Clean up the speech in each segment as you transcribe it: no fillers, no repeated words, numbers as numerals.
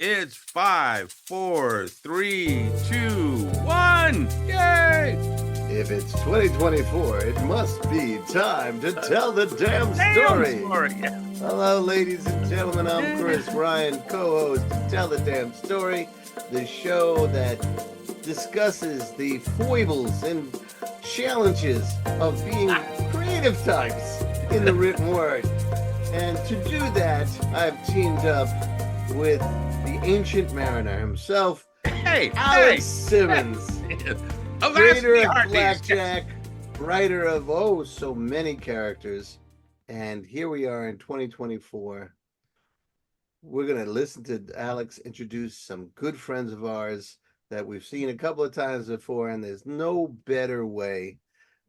It's 5, 4, 3, 2, 1. Yay! If it's 2024, it must be time to tell the damn story. Yeah. Hello, ladies and gentlemen. I'm Chris Ryan, co-host of Tell the Damn Story, the show that discusses the foibles and challenges of being creative types in the written word. And to do that, I've teamed up with the ancient mariner himself, Alex Simmons, creator of Blackjack, writer of so many characters. And here we are in 2024. We're going to listen to Alex introduce some good friends of ours that we've seen a couple of times before, and there's no better way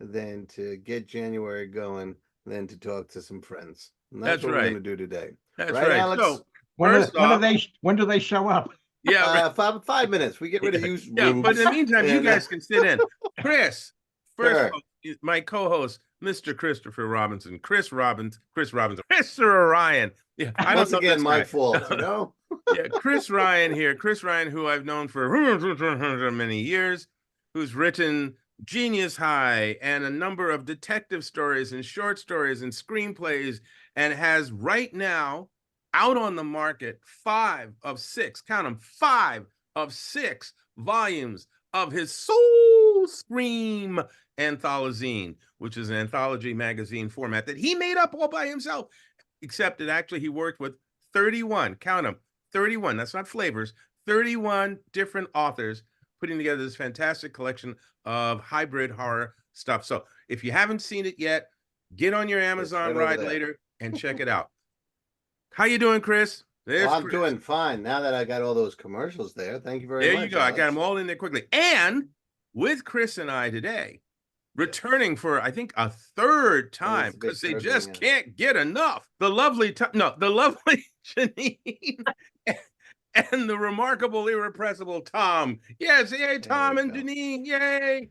than to get January going than to talk to some friends. And that's what we're going to do today. That's right, Alex? So, when do they show up? Yeah, 5 minutes. We get rid of you. Yeah, but in the meantime, you guys can sit in. Chris, first, my co-host, Mr. Christopher Robinson, Chris Ryan. Yeah, once again, my fault. You know. Yeah, Chris Ryan here. Chris Ryan, who I've known for many years, who's written Genius High and a number of detective stories and short stories and screenplays, and has right now out on the market 5 of 6, count them, 5 of 6 volumes of his Soul Scream anthology, which is an anthology magazine format that he made up all by himself, except that actually he worked with 31, count them, 31, that's not flavors, 31 different authors putting together this fantastic collection of hybrid horror stuff. So if you haven't seen it yet, get on your Amazon ride later and check it out. How you doing, Chris? I'm doing fine now that I got all those commercials there. Thank you very much. There you go. Alex. I got them all in there quickly. And with Chris and I today, returning for, I think, a third time, because they just can't get enough. The lovely Jeannine and the remarkable, irrepressible Tom. Yes, yay, Tom and Jeannine, yay.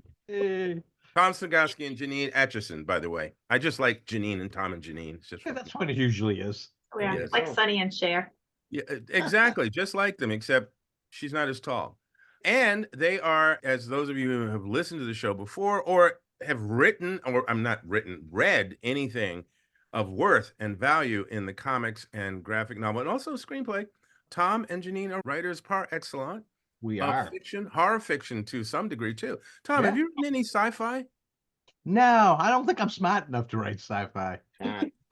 Tom Sniegoski and Jeannine Acheson, by the way. I just like Jeannine and Tom and Jeannine. It's just that's what it usually is. Yeah, like Sonny and Cher. Yeah, exactly. Just like them, except she's not as tall. And they are, as those of you who have listened to the show before or have written, or I'm not written, read anything of worth and value in the comics and graphic novel, and also screenplay, Tom and Jeannine are writers par excellence. We are. Fiction, horror fiction to some degree, too. Tom, have you written any sci-fi? No, I don't think I'm smart enough to write sci-fi.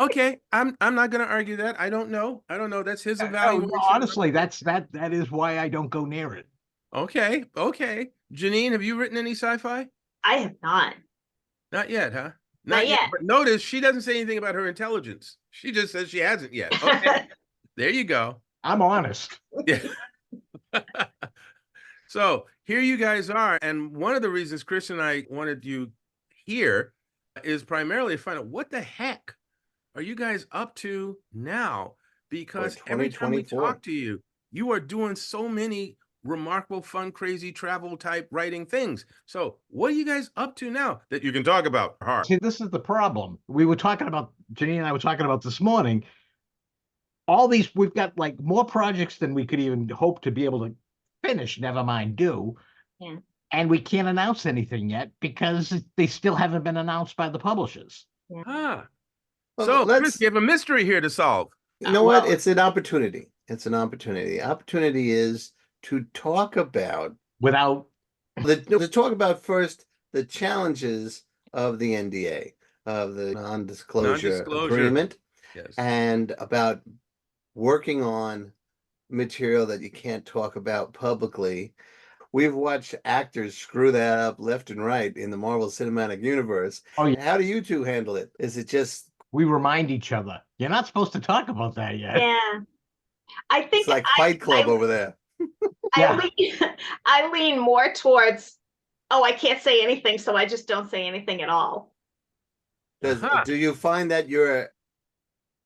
Okay, I'm not going to argue that. I don't know. That's his evaluation. Honestly, that is why I don't go near it. Okay. Jeannine, have you written any sci-fi? I have not. Not yet, huh? Not yet. But notice she doesn't say anything about her intelligence. She just says she hasn't yet. Okay. There you go. I'm honest. Yeah. So here you guys are. And one of the reasons Chris and I wanted you here is primarily to find out what the heck are you guys up to now? Because every time we talk to you, you are doing so many remarkable, fun, crazy travel type writing things. So what are you guys up to now that you can talk about? See, this is the problem. We were talking about, Jeannine and I were talking about this morning. All these, we've got like more projects than we could even hope to be able to finish, never mind do. Yeah. And we can't announce anything yet because they still haven't been announced by the publishers. Yeah. So Chris, you have a mystery here to solve. You know what? It's an opportunity. The opportunity is to talk about first the challenges of the NDA, of the non-disclosure agreement, and about working on material that you can't talk about publicly. We've watched actors screw that up left and right in the Marvel Cinematic Universe. Oh, yeah. How do you two handle it? Is it just we remind each other? You're not supposed to talk about that yet. Yeah, I think it's like Fight Club over there. I lean more towards, I can't say anything, so I just don't say anything at all. Do you find that you're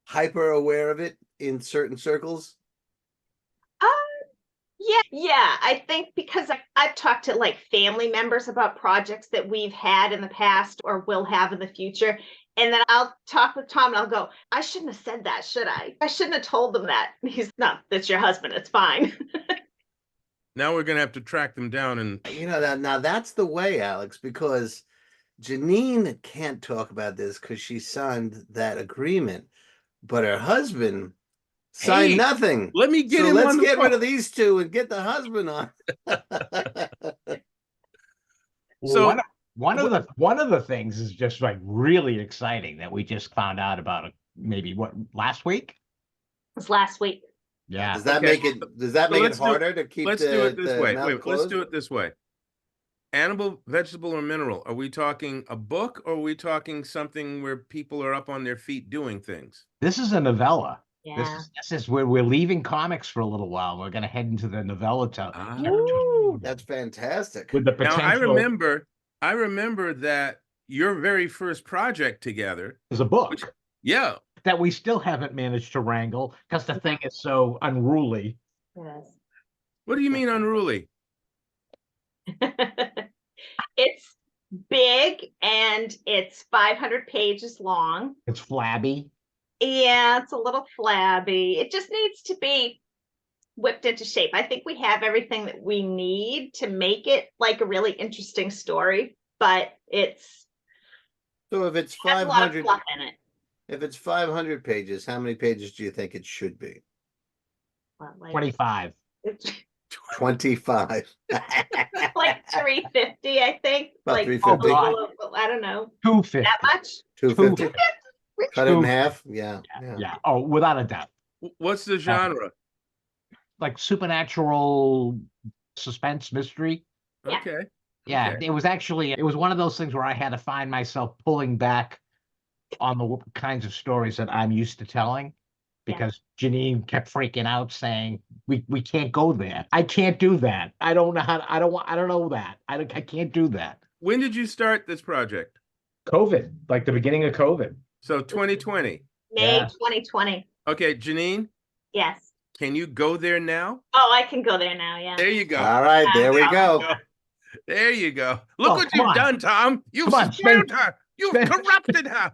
hyper aware of it in certain circles? Yeah. I think because I've talked to like family members about projects that we've had in the past or will have in the future, And then I'll talk with Tom and I'll go, I shouldn't have said that, should I? I shouldn't have told them that. He's, no, that's your husband. It's fine. Now we're gonna have to track them down and Now that's the way, Alex, because Jeannine can't talk about this because she signed that agreement, but her husband signed Hey, nothing. let me get So him let's on the get rid phone. of these two and get the husband on. So one of the things is just like really exciting that we just found out about maybe last week? It was last week. Yeah. Does that Okay. make it let's do- harder to keep let's the, do it this the way. mouth Wait, let's closed? do it this way. Animal, vegetable, or mineral? Are we talking a book, or are we talking something where people are up on their feet doing things? This is a novella. Yeah. This is where we're leaving comics for a little while. We're going to head into the novella Ah. Ooh, that's fantastic. with the Now potential. I remember that your very first project together. There's a book Yeah. that we still haven't managed to wrangle because the thing is so unruly. Yes. What do you mean unruly? It's big and it's 500 pages long. It's flabby. Yeah, it's a little flabby. It just needs to be whipped into shape. I think we have everything that we need to make it like a really interesting story, but it's So if it's has a lot of 500, fluff in it. if it's 500 pages, how many pages do you think it should be? Well, like, 25. it's 25. like 350, I think. About Like 350. a little of, I don't know, 250. that much. 250. Cut it in Two- half. Yeah. Yeah. Oh, without a doubt. What's the genre? Like supernatural suspense mystery. Yeah. Okay. Yeah, Okay. it was one of those things where I had to find myself pulling back on the kinds of stories that I'm used to telling because Jeannine kept freaking out saying, we can't go there. I can't do that. I don't know how, I don't know that. I can't do that. When did you start this project? COVID, like the beginning of COVID. So 2020. May Yeah. 2020. Okay, Jeannine, Yes. can you go there now? Oh, I can go there now. Yeah. There you go. All right, there we go. There you go. Look Oh, what come you've on. done, Tom. You've Come on, spoiled her. You've spend- corrupted her.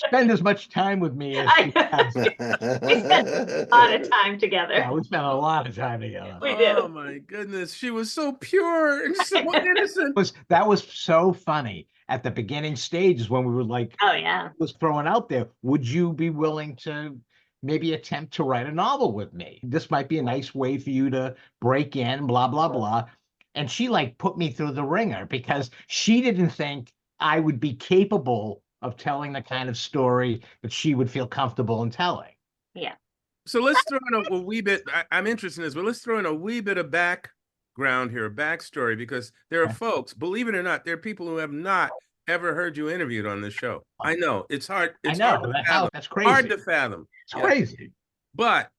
Spend as much time with me as she has. We spent a lot of time together. Yeah, we spent a lot of time together. We do. Oh my goodness. She was so pure and so innocent. That was so funny at the beginning stages when we were like, Oh yeah. was throwing out there, would you be willing to maybe attempt to write a novel with me? This might be a nice way for you to break in, blah, blah, blah. And she like put me through the ringer because she didn't think I would be capable of telling the kind of story that she would feel comfortable in telling. Yeah. So let's throw in a wee bit. I'm interested in this, but let's throw in a wee bit of background here, backstory, because there are folks, believe it or not, there are people who have not ever heard you interviewed on this show. I know it's hard. It's hard to fathom. That's crazy. Hard to fathom. It's crazy. But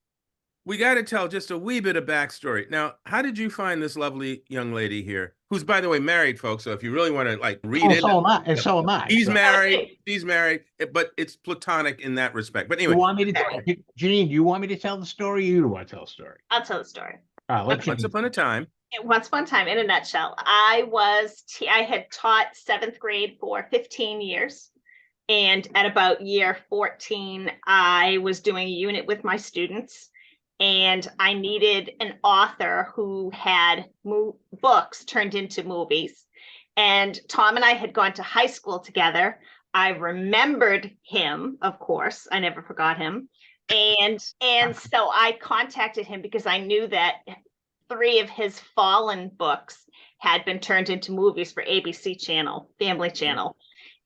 we got to tell just a wee bit of backstory. Now, how did you find this lovely young lady here, who's, by the way, married, folks? So if you really want to like read it, So am I. And so am I. he's So- married, she's married, but it's platonic in that respect. But You anyway, want me to Jeannine, do you want me to tell the story? Or you don't want to tell the story? I'll tell the story. All right, let's once upon a time. Once upon a time, in a nutshell, I had taught 7th grade for 15 years. And at about year 14, I was doing a unit with my students. And I needed an author who had books turned into movies. And Tom and I had gone to high school together. I remembered him, of course. I never forgot him. And so I contacted him because I knew that 3 of his Fallen books had been turned into movies for ABC channel, Family Channel.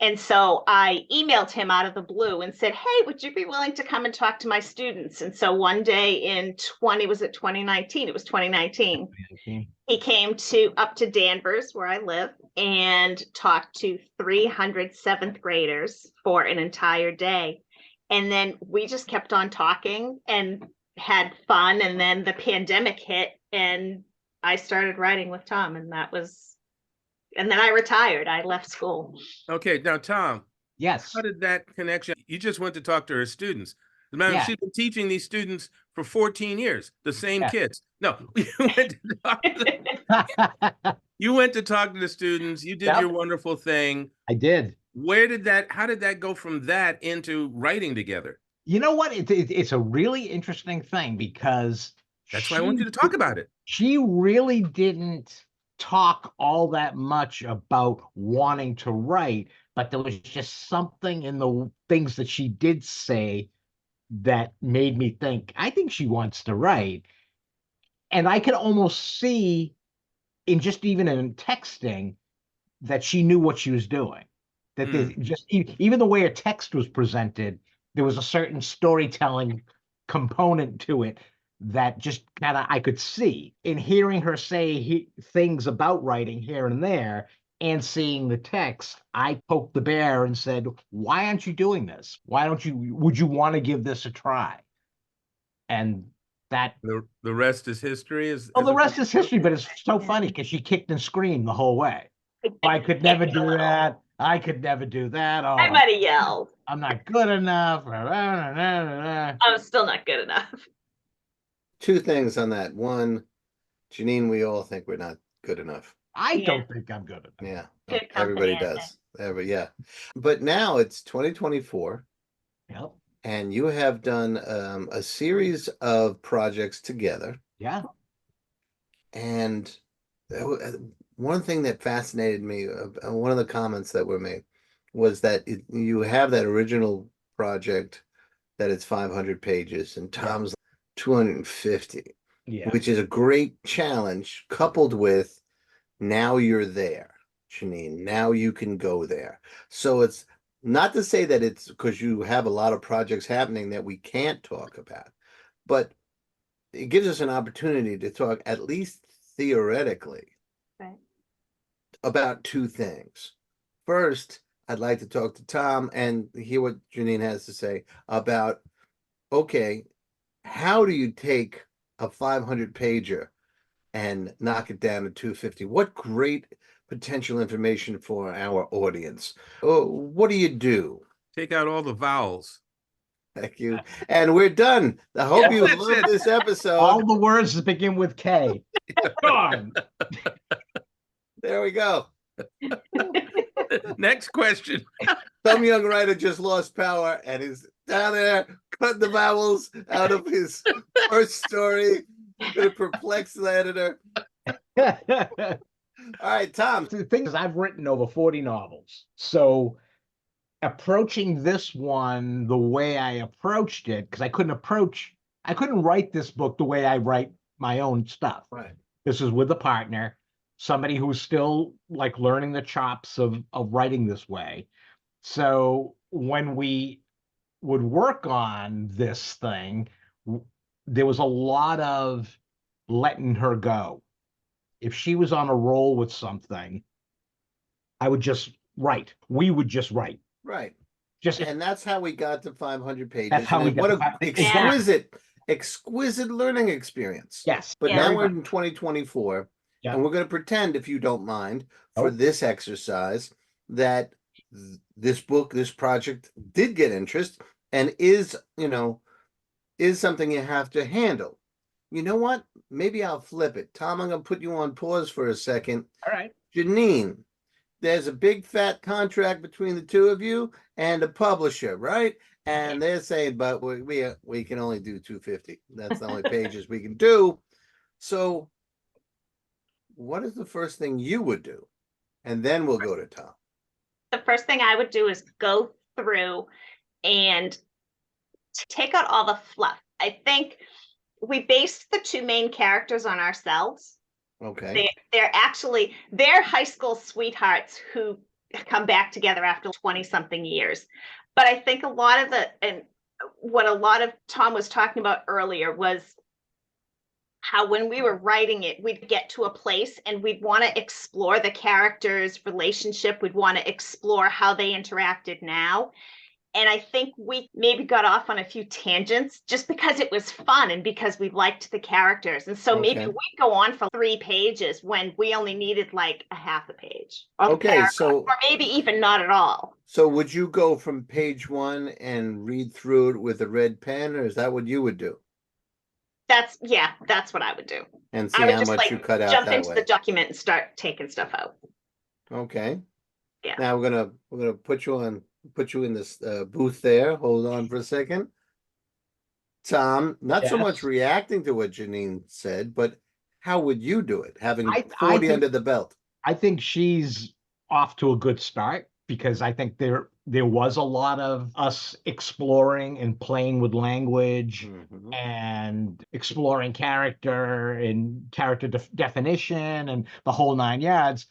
And so I emailed him out of the blue and said, hey, would you be willing to come and talk to my students? And so one day in 2019, it was 2019, he came up to Danvers, where I live, and talked to 300 7th graders for an entire day. And then we just kept on talking and had fun. And then the pandemic hit and I started writing with Tom, and then I retired. I left school. Okay, now Tom, Yes. how did that connection? You just went to talk to her students. As a matter of Yeah. she's been teaching these students for 14 years, the same Yeah. kids. No, you went to talk to the students. You did Yep. your wonderful thing. I did. how did that go from that into writing together? You know what? It's a really interesting thing because That's why I want you to talk about it. she really didn't talk all that much about wanting to write, but there was just something in the things that she did say that made me think, I think she wants to write. And I could almost see even in texting that she knew what she was doing. That there's just even the way her text was presented, there was a certain storytelling component to it that just kind of I could see in hearing her say things about writing here and there and seeing the text. I poked the bear and said, why aren't you doing this? Would you want to give this a try? And that the rest is history. the rest is history, but it's so funny because she kicked and screamed the whole way. I could never do that. I could never do that. Oh, I might have yelled. I'm not good enough. I'm still not good enough. Two things on that. One, Jeannine, we all think we're not good enough. I don't think I'm good Yeah, enough. Good everybody company, I does. Yeah, but now it's 2024, Yep. and you have done a series of projects together. Yeah. And one thing that fascinated me, one of the comments that were made, was that you have that original project that it's 500 pages, and Tom's 250, which is a great challenge, coupled with now you're there, Jeannine. Now you can go there. So it's not to say that it's because you have a lot of projects happening that we can't talk about, but it gives us an opportunity to talk, at least theoretically, about two things. First, I'd like to talk to Tom and hear what Jeannine has to say about, okay, how do you take a 500 pager and knock it down to 250? What great potential information for our audience. Oh, what do you do? Take out all the vowels. Thank you. And we're done. I hope you That's loved it. this episode. All the words that begin with K. Gone. There we go. Next question. Some young writer just lost power and is down there cutting the vowels out of his first story. Gonna perplex the editor. All right, Tom. The thing is, I've written over 40 novels. So approaching this one the way I approached it, because I couldn't write this book the way I write my own stuff. Right. This is with a partner, somebody who's still like learning the chops of writing this way. So when we would work on this thing, there was a lot of letting her go. If she was on a roll with something, I would just write. We would just write. Right. Just And that's how we got to 500 pages. That's how we what got an to exquisite learning experience. Yes. But Yeah. now we're in 2024, Yeah. and we're going to pretend, if you don't mind, for Nope. this exercise, that this book, this project did get interest and is something you have to handle. You know what? Maybe I'll flip it. Tom, I'm going to put you on pause for a second. All right. Jeannine, there's a big fat contract between the two of you and a publisher, right? And they're saying, but we can only do 250. That's the only pages we can do. So what is the first thing you would do? And then we'll go to Tom. The first thing I would do is go through and take out all the fluff. I think we based the two main characters on ourselves. Okay. They're high school sweethearts who come back together after 20 something years. But I think what a lot of Tom was talking about earlier was how when we were writing it, we'd get to a place and we'd want to explore the characters' relationship. We'd want to explore how they interacted now. And I think we maybe got off on a few tangents just because it was fun and because we liked the characters. And so maybe we'd go on for 3 pages when we only needed like a half a page. Okay, or maybe even not at all. So would you go from page 1 and read through it with a red pen, or is that what you would do? That's what I would do. And see I would how just much you cut out jump that into way. the document and start taking stuff out. Okay. Yeah. Now we're gonna put you in this booth there. Hold on for a second. Tom, not so much Yes. reacting to what Jeannine said, but how would you do it, having I 40 think under the belt? I think she's off to a good start because I think there was a lot of us exploring and playing with language Mhm. and exploring character and character definition and the whole nine yards.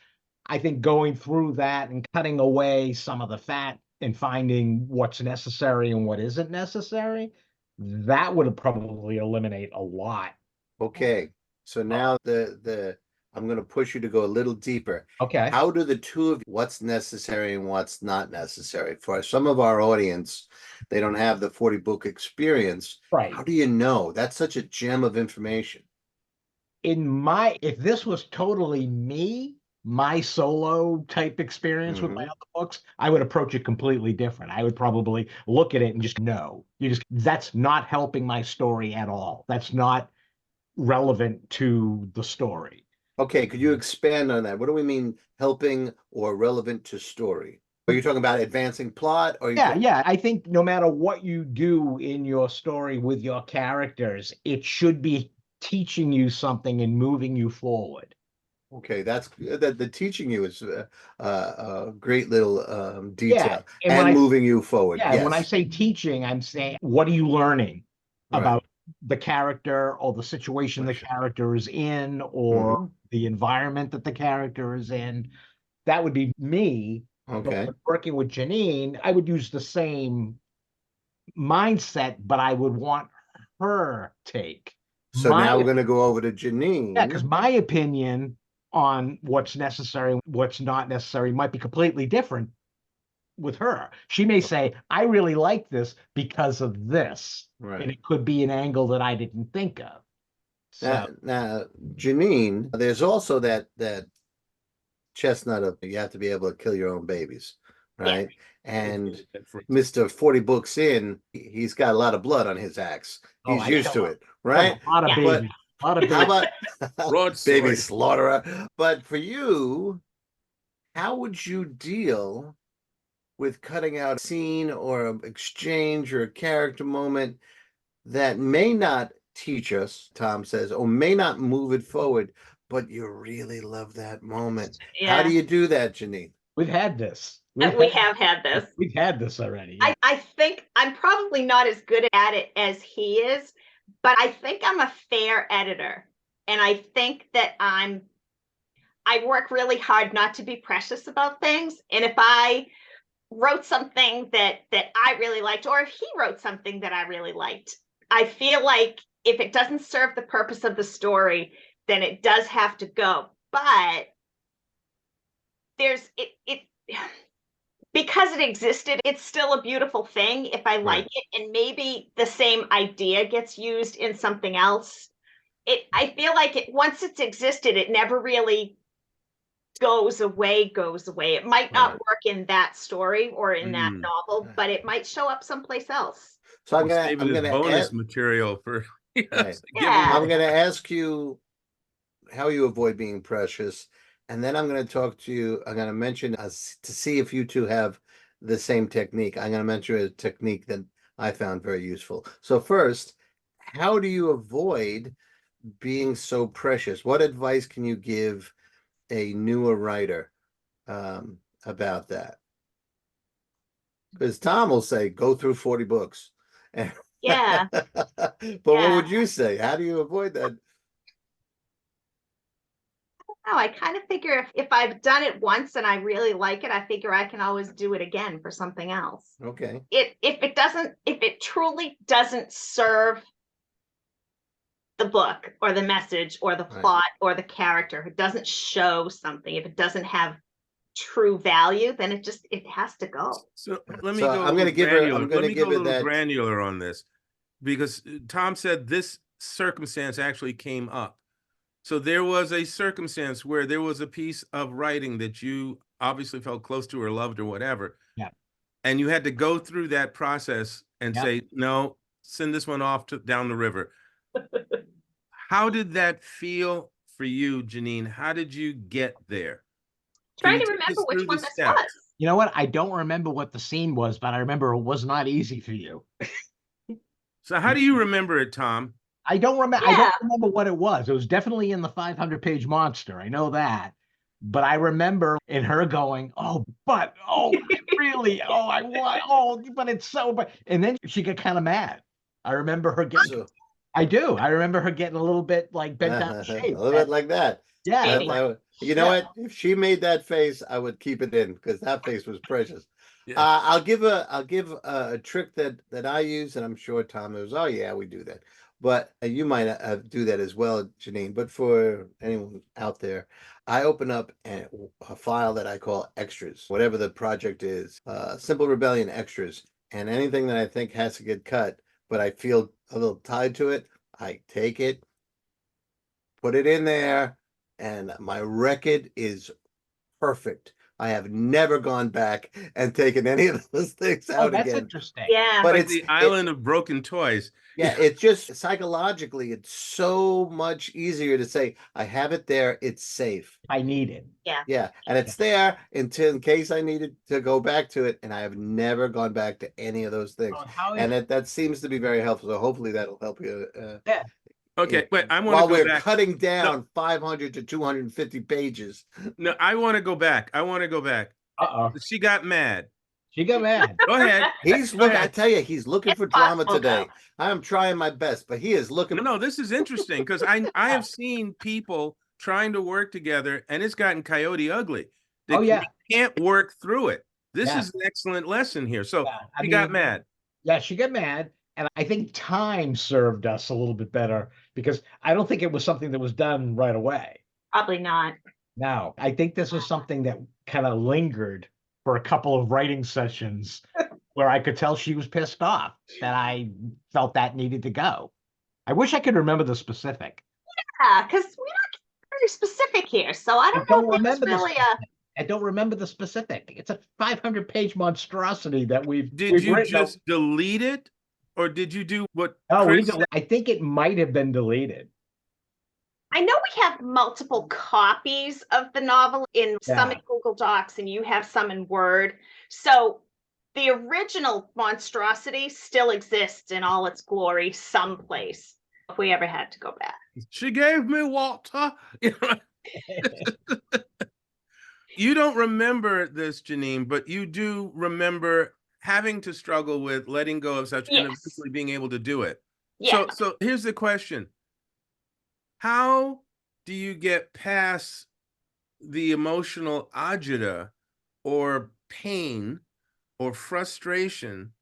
I think going through that and cutting away some of the fat and finding what's necessary and what isn't necessary, that would probably eliminate a lot. Okay, so now the I'm going to push you to go a little deeper. Okay. How do the two of you, what's necessary and what's not necessary? For some of our audience, they don't have the 40 book experience. Right. How do you know? That's such a gem of information. If this was totally me, my solo type experience with my Mhm. other books, I would approach it completely different. I would probably look at it and just know, that's not helping my story at all. That's not relevant to the story. Okay, could you expand on that? What do we mean helping or relevant to story? Are you talking about advancing plot or Yeah. I think no matter what you do in your story with your characters, it should be teaching you something and moving you forward. Okay, that's that the teaching you is a great little Yeah. detail And and moving you forward. yeah, and when I Yes, say teaching, I'm saying, what are you learning right. about the character or the situation the Gotcha. character is in or Mhm. the environment that the character is in? That would be me. But Okay. working with Jeannine, I would use the same mindset, but I would want her take. So now My we're going to go over to Yeah, because Jeannine. my opinion on what's necessary and what's not necessary might be completely different with her. She may say, I really like this because of this. And Right. it could be an angle that I didn't think of. So Now, Jeannine, there's also that chestnut of you have to be able to kill your own babies, Yeah. right? And For- Mr. 40 books in, he's got a lot of blood on his axe. He's I used kill to a, it, right? a lot of Yeah. But babies. A lot of how babies. about Broadsword. baby slaughterer? But for you, how would you deal with cutting out a scene or an exchange or a character moment that may not teach us, Tom says, or may not move it forward, but you really love that moment? How do Yeah. you do that, Jeannine? We've had this. We have had this. We've had this already. Yeah. I think I'm probably not as good at it as he is, but I think I'm a fair editor. And I think that I work really hard not to be precious about things. And if I wrote something that I really liked, or if he wrote something that I really liked, I feel like if it doesn't serve the purpose of the story, then it does have to go. But there's it because it existed, it's still a beautiful thing if I like Right. it. And maybe the same idea gets used in something else. I feel like once it's existed, it never really goes away. It might not Right. work in that story or in that Mm. novel, but it might show up someplace else. So We'll save it as bonus ask, material for right. Yeah. I'm gonna ask you how you avoid being precious, and then I'm gonna talk to you. I'm gonna mention to see if you two have the same technique. I'm gonna mention a technique that I found very useful. So first, how do you avoid being so precious? What advice can you give a newer writer about that? Because Tom will say, go through 40 books. Yeah. But what Yeah. would you say? How do you avoid that? No, I kind of figure if I've done it once and I really like it, I figure I can always do it again for something else. Okay. If it truly doesn't serve the book or the message or the Right. plot or the character, if it doesn't show something, if it doesn't have true value, then it has to go. So let me So go. I'm gonna give her. I'm Let gonna me go give a her little that. granular on this because Tom said this circumstance actually came up. So there was a circumstance where there was a piece of writing that you obviously felt close to or loved or whatever, Yeah. and you had to go through that process and Yeah. say, no, send this one off down the river. How did that feel for you, Jeannine? How did you get there? Can Trying you to take remember us which through one the this steps? was. You know what? I don't remember what the scene was, but I remember it was not easy for you. So how do you remember it, Tom? I don't remember. I Yeah. don't remember what it was. It was definitely in the 500-page monster. I know that. But I remember in her going, "Oh, but I really, I want, but it's so." But and then she got kind of mad. I remember her getting. So, I do. I remember her getting a little bit like bent out a of shape. little bit like that. Yeah, That, like, you know what? If she made that face, I would keep it in because that face was precious. Yeah. I'll give a trick that I use, and I'm sure Tom knows. Oh yeah, we do that. But you might do that as well, Jeannine. But for anyone out there, I open up a file that I call extras, whatever the project is, Simple Rebellion extras, and anything that I think has to get cut, but I feel a little tied to it, I take it, put it in there, and my record is perfect. I have never gone back and taken any of those things oh, out that's again. interesting. Yeah. But Like the island of broken toys. yeah, it's just psychologically, it's so much easier to say, I have it there, it's safe. I need it. Yeah, and it's there until in case I needed to go back to it, and I have never gone back to any of those things. Oh, how And is- that seems to be very helpful. So hopefully that'll help you. yeah. Okay, wait, I want While to go we're back. cutting down 500 to 250 pages. No, I want to go back. I want to go back. Uh-oh. She got mad. She got mad. Go ahead. He's Go looking. I ahead. tell you, he's looking It's for drama possible, today. though. I am trying my best, but he is looking. No, this is interesting because I have seen people trying to work together and it's gotten coyote ugly. They, Oh, yeah. they can't work through it. This Yeah. is an excellent lesson here. So Yeah, I she got mean, mad. Yeah, she got mad. And I think time served us a little bit better because I don't think it was something that was done right away. Probably not. No, I think this was something that kind of lingered for a couple of writing sessions where I could tell she was pissed off that I felt that needed to go. I wish I could remember the specific. Yeah, because we're not very specific here. So I don't know if it's really I don't remember the specific. It's a 500-page monstrosity that we've Did you written. just delete it? Or did you do what No, Chris I think it might have been deleted. I know we have multiple copies of the novel in some in Google Docs and you have some in Word. So the original monstrosity still exists in all its glory someplace if we ever had to go back. She gave me water. You don't remember this, Jeannine, but you do remember having to struggle with letting go of such and eventually being able to do it. Yeah. So here's the question. How do you get past the emotional agita or pain or frustration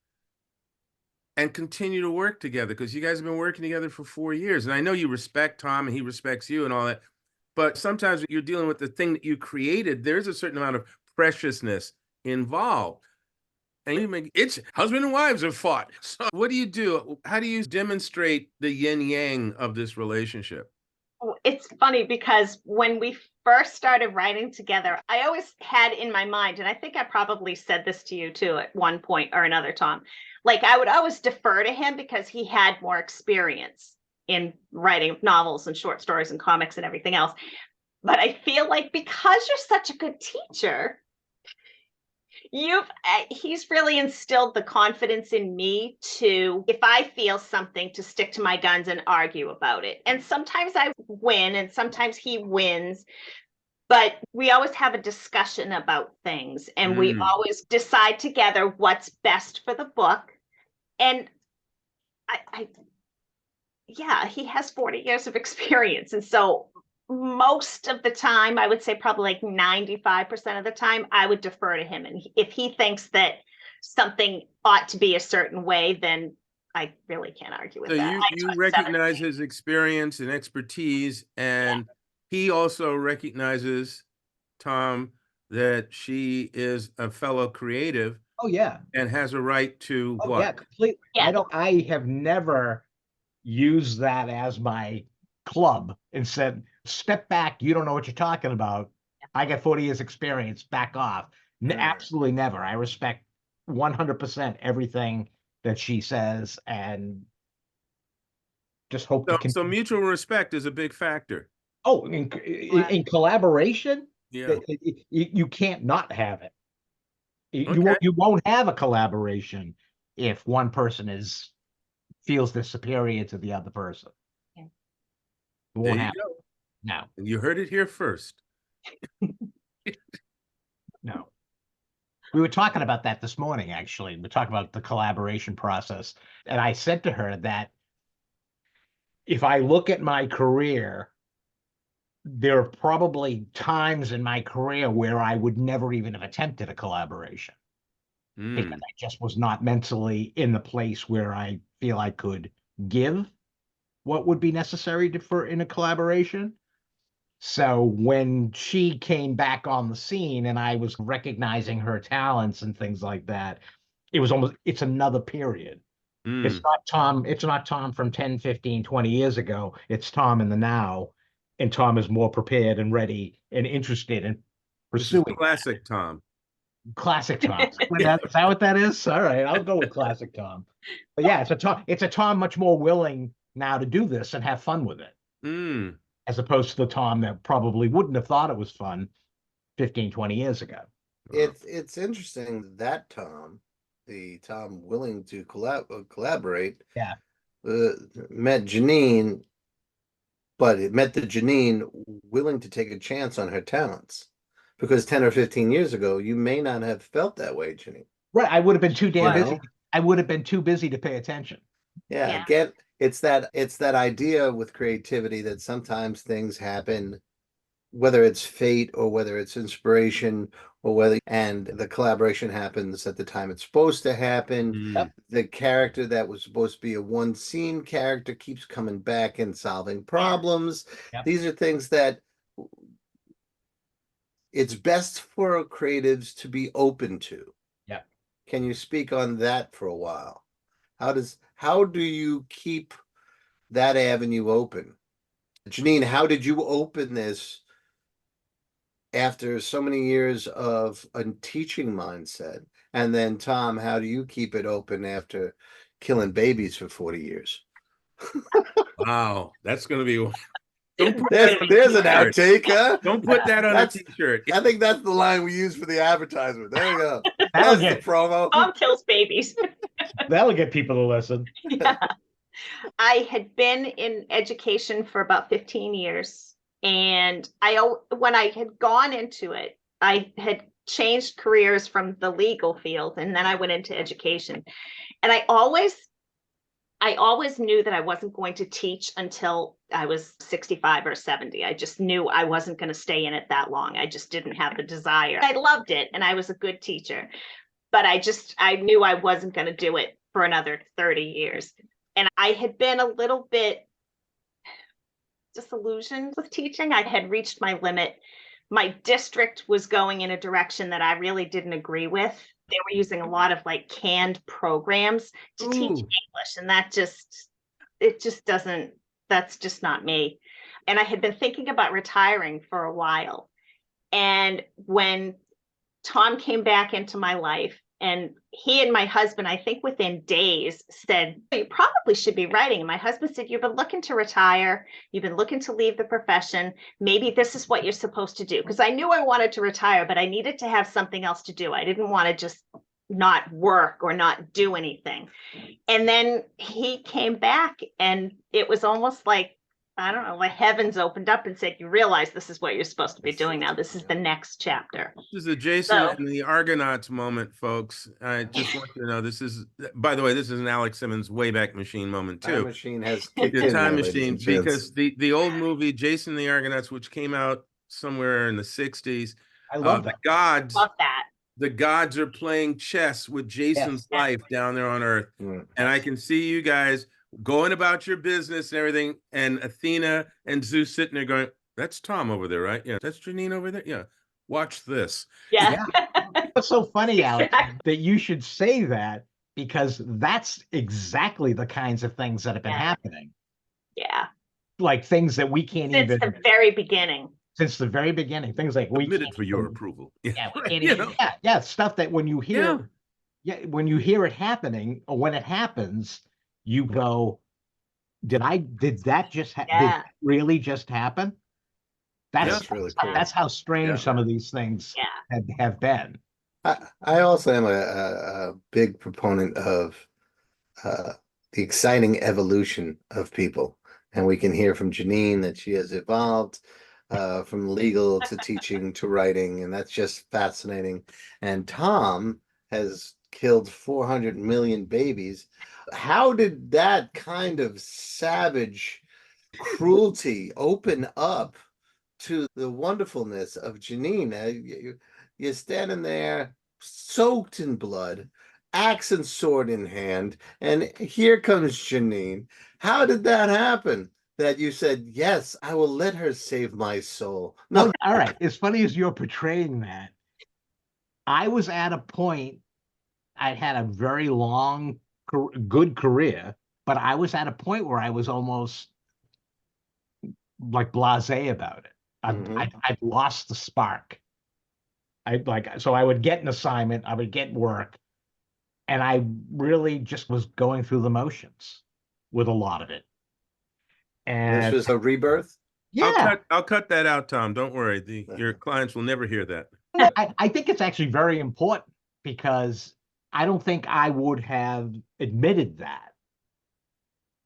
and continue to work together? Because you guys have been working together for 4 years. And I know you respect Tom and he respects you and all that. But sometimes when you're dealing with the thing that you created, there's a certain amount of preciousness involved. And it's husband and wives have fought. So what do you do? How do you demonstrate the yin yang of this relationship? It's funny because when we first started writing together, I always had in my mind, and I think I probably said this to you too at one point or another, Tom, like I would always defer to him because he had more experience in writing novels and short stories and comics and everything else. But I feel like because you're such a good teacher, he's really instilled the confidence in me to, if I feel something, to stick to my guns and argue about it. And sometimes I win and sometimes he wins, but we always have a discussion about things and we always decide together what's best for the book. And he has 40 years of experience. And so most of the time, I would say probably like 95% of the time, I would defer to him. And if he thinks that something ought to be a certain way, then I really can't argue with that. You recognize his experience and expertise, and he also recognizes, Tom, that she is a fellow creative. Oh, yeah. And has a right to what? Yeah, completely. Yeah. I have never used that as my club and said, step back, you don't know what you're talking about. I got 40 years experience, back off. Absolutely never. I respect 100% everything that she says and just hope so mutual respect is a big factor. in collaboration, Yeah. You can't not have it. Okay. You won't have a collaboration if one person feels they're superior to the other person. Yeah. It There won't you happen. go. No, And you heard it here first. no. We were talking about that this morning, actually. We're talking about the collaboration process. And I said to her that if I look at my career, there are probably times in my career where I would never even have attempted a collaboration because Mm. I just was not mentally in the place where I feel I could give what would be necessary in a collaboration. So when she came back on the scene and I was recognizing her talents and things like that, it's another period. Mm. It's not Tom from 10, 15, 20 years ago. It's Tom in the now. And Tom is more prepared and ready and interested in This is pursuing classic Tom. classic Tom. Is that what that is? All right, I'll go with classic Tom. But yeah, it's a Tom much more willing now to do this and have fun with it, Mm. as opposed to the Tom that probably wouldn't have thought it was fun 15, 20 years ago. It's interesting that Tom, the Tom willing to collaborate, Yeah. met Jeannine, but it met the Jeannine willing to take a chance on her talents. Because 10 or 15 years ago, you may not have felt that way, Jeannine. Right. I would have been too damn You busy. know? I would have been too busy to pay attention. Yeah, Yeah. again, it's that idea with creativity that sometimes things happen, whether it's fate or whether it's inspiration or and the collaboration happens at the time it's supposed to happen. Mm. The character that was supposed to be a one scene character keeps coming back and solving problems. Yep. These are things that it's best for creatives to be open to. Yep. Can you speak on that for a while? How do you keep that avenue open? Jeannine, how did you open this after so many years of a teaching mindset? And then Tom, how do you keep it open after killing babies for 40 years? Wow, that's going to be. Don't put There's that on an a t-shirt. outtake, huh? Don't put that on a That's- t-shirt. I think that's the line we use for the advertisement. There you go. That'll That's the get promo. Tom kills babies. people to listen. Yeah. I had been in education for about 15 years. And when I had gone into it, I had changed careers from the legal field, and then I went into education. And I always knew that I wasn't going to teach until I was 65 or 70. I just knew I wasn't going to stay in it that long. I just didn't have the desire. I loved it and I was a good teacher, but I knew I wasn't going to do it for another 30 years. And I had been a little bit disillusioned with teaching. I had reached my limit. My district was going in a direction that I really didn't agree with. They were using a lot of like canned programs to teach English, and that's just not me. And I had been thinking about retiring for a while. And when Tom came back into my life, and he and my husband, I think within days, said, you probably should be writing. And my husband said, you've been looking to retire. You've been looking to leave the profession. Maybe this is what you're supposed to do. Because I knew I wanted to retire, but I needed to have something else to do. I didn't want to just not work or not do anything. And then he came back, and it was almost like, I don't know, like heavens opened up and said, you realize this is what you're supposed to be doing now. This is the next chapter. This is a Jason and the Argonauts moment, folks. I just want you to know this is, by the way, this is an Alex Simmons Wayback Machine moment too. Time machine has kicked The in time there, machine, ladies and gents. because the old movie Jason and the Argonauts, which came out somewhere in the 60s, I love that. Love that. The gods are playing chess with Jason's Yes. life down there on Earth. Mm. And I can see you guys going about your business and everything, and Athena and Zeus sitting there going, that's Tom over there, right? Yeah. That's Jeannine over there. Yeah. Watch this. Yeah. What's so funny, Alex, that you should say that, because that's exactly the kinds of things that have been happening. Yeah. Like things that we can't Since even. the very beginning. Since the very beginning, things like we Submitted can't for your even- approval. Yeah, we can't You even- know? stuff that when you hear, when you hear it happening, or when it happens, you go, did that just Yeah. really just happen? That's really cool. That's how strange Yeah. some of these things Yeah. have been. I also am a big proponent of the exciting evolution of people. And we can hear from Jeannine that she has evolved from legal to teaching to writing, and that's just fascinating. And Tom has killed 400 million babies. How did that kind of savage cruelty open up to the wonderfulness of Jeannine? You're standing there soaked in blood, axe and sword in hand, and here comes Jeannine. How did that happen? That you said, yes, I will let her save my soul. No, Well, all right. As funny as you're portraying that, I was at a point, I'd had a very long, good career, but I was at a point where I was almost like blasé about it. I've lost the spark. So I would get an assignment, I would get work, and I really just was going through the motions with a lot of it. this And was a rebirth. I'll cut that out, Tom. Don't worry. Your clients will never hear that. I think it's actually very important because I don't think I would have admitted that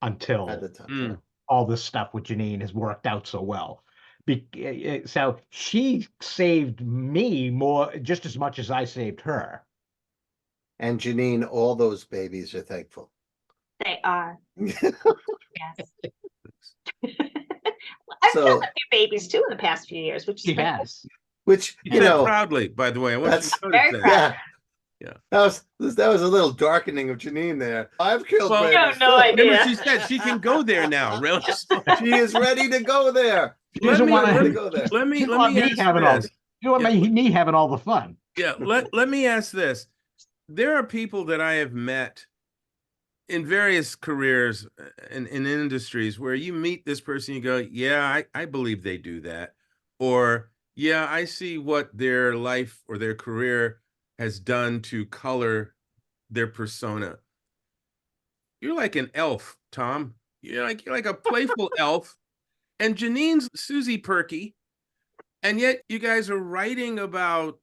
until At the time. all this stuff with Jeannine has worked out so well. So she saved me more, just as much as I saved her. And Jeannine, all those babies are thankful. They are. Yes. I've So- killed a few babies too in the past few years, which She is pretty has. Which, You you said know, proudly, by the way. I want you that's to notice very that. proud. yeah. Yeah. That was a little darkening of Jeannine there. I've killed Well, babies. You have no too. idea. Remember, she said she can go there now. Really? She is ready to go there. She doesn't me- want ready to to go there. Let me me ask having all. this. You don't want me having all the fun. Yeah, let me ask this. There are people that I have met in various careers in industries where you meet this person, you go, yeah, I believe they do that. Or, yeah, I see what their life or their career has done to color their persona. You're like an elf, Tom. You're like a playful elf. And Jeannine's Susie Perky. And yet you guys are writing about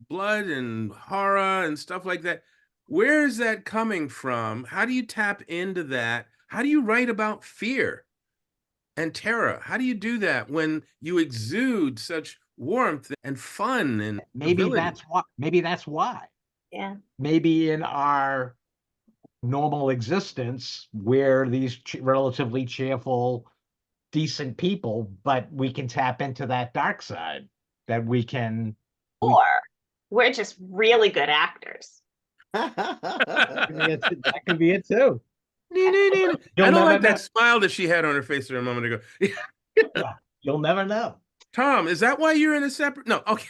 blood and horror and stuff like that. Where is that coming from? How do you tap into that? How do you write about fear and terror? How do you do that when you exude such warmth and fun and Maybe ability? that's why. Maybe that's why. Yeah. Maybe in our normal existence, we're these relatively cheerful, decent people, but we can tap into that dark side. That we can. Or we're just really good actors. That could be it too. I You'll don't never like know. that smile that she had on her face there a moment ago. Yeah, you'll never know. Tom, is that why you're in a separate? No, okay.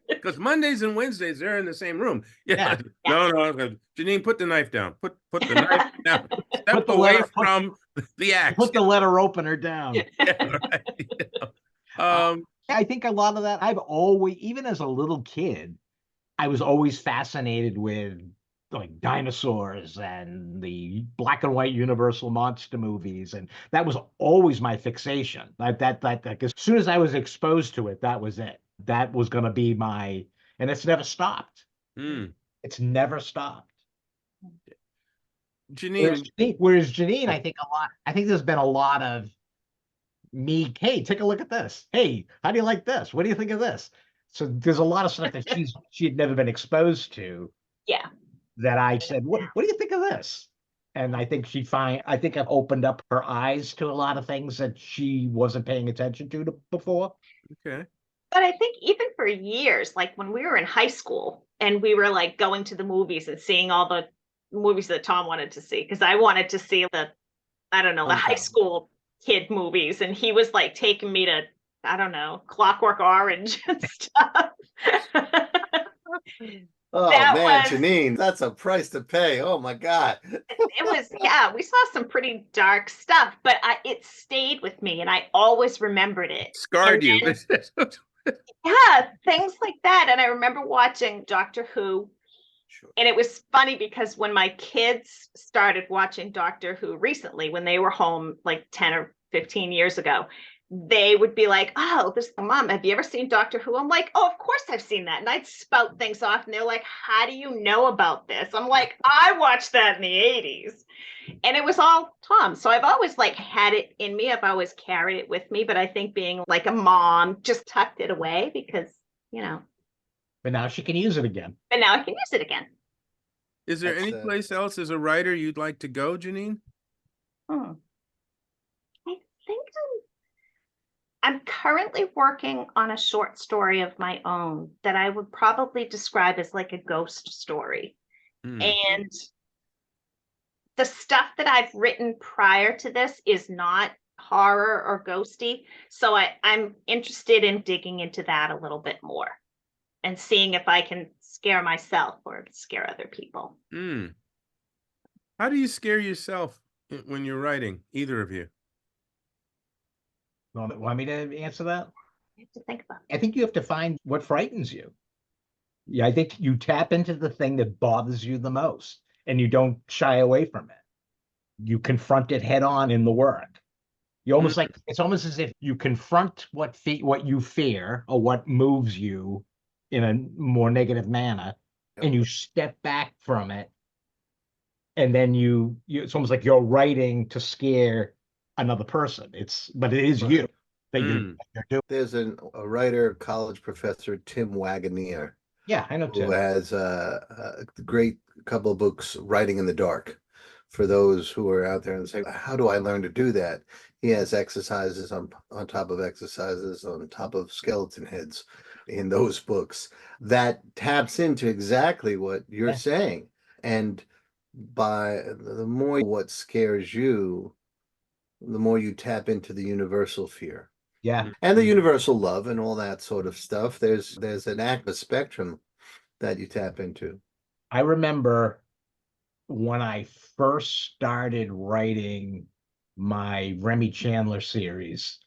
Because Mondays and Wednesdays they're in the same room. Yeah. No. Jeannine, put the knife down. Put the knife down. Step the away letter- from the axe. Put the letter opener down. Yeah, right. I think a lot of that, I've always, even as a little kid, I was always fascinated with like dinosaurs and the black and white Universal monster movies. And that was always my fixation. Like as soon as I was exposed to it, that was it. That was going to be and it's never stopped. It's never stopped. Jeannine, Whereas Jeannine, I think there's been a lot of me, hey, take a look at this. Hey, how do you like this? What do you think of this? So there's a lot of stuff that she had never been exposed to. Yeah. That I said, what do you think of this? And I think I think I've opened up her eyes to a lot of things that she wasn't paying attention to before. okay. But I think even for years, like when we were in high school and we were like going to the movies and seeing all the movies that Tom wanted to see, because I wanted to see the high school kid movies, and he was like taking me to, I don't know, Clockwork Orange and stuff. Oh That man, was- Jeannine, that's a price to pay. Oh my God. It was, yeah, we saw some pretty dark stuff, but it stayed with me and I always remembered it. Scarred And you. Yeah, things like that. And I remember watching Doctor Who. Sure. And it was funny because when my kids started watching Doctor Who recently, when they were home like 10 or 15 years ago, they would be like, oh, this is the mom. Have you ever seen Doctor Who? I'm like, oh, of course I've seen that. And I'd spout things off and they're like, how do you know about this? I'm like, I watched that in the 80s. And it was all Tom. So I've always like had it in me. I've always carried it with me. But I think being like a mom just tucked it away because, you know. But now she can use it again. But now I can use it again. Is there any place else as a writer you'd like to go, Jeannine? I think I'm currently working on a short story of my own that I would probably describe as like a ghost story. And the stuff that I've written prior to this is not horror or ghosty. So I'm interested in digging into that a little bit more and seeing if I can scare myself or scare other people. How do you scare yourself when you're writing, either of you? Want me to answer that? I have to think about I think you have to find what frightens you. Yeah, I think you tap into the thing that bothers you the most and you don't shy away from it. You confront it head on in the work. You almost like, it's almost as if you confront what you fear or what moves you in a more negative manner, and you step back from it. And then it's almost like you're writing to scare another person. But it is you that you're doing. There's a writer, college professor, Tim Wagoner. Yeah, I know Tim. Who has a great couple of books, Writing in the Dark, for those who are out there and say, how do I learn to do that? He has exercises on top of exercises, on top of skeleton heads in those books that taps into exactly what you're saying. And by the more what scares you, the more you tap into the universal fear. Yeah. And the universal love and all that sort of stuff. There's an active spectrum that you tap into. I remember when I first started writing my Remy Chandler series,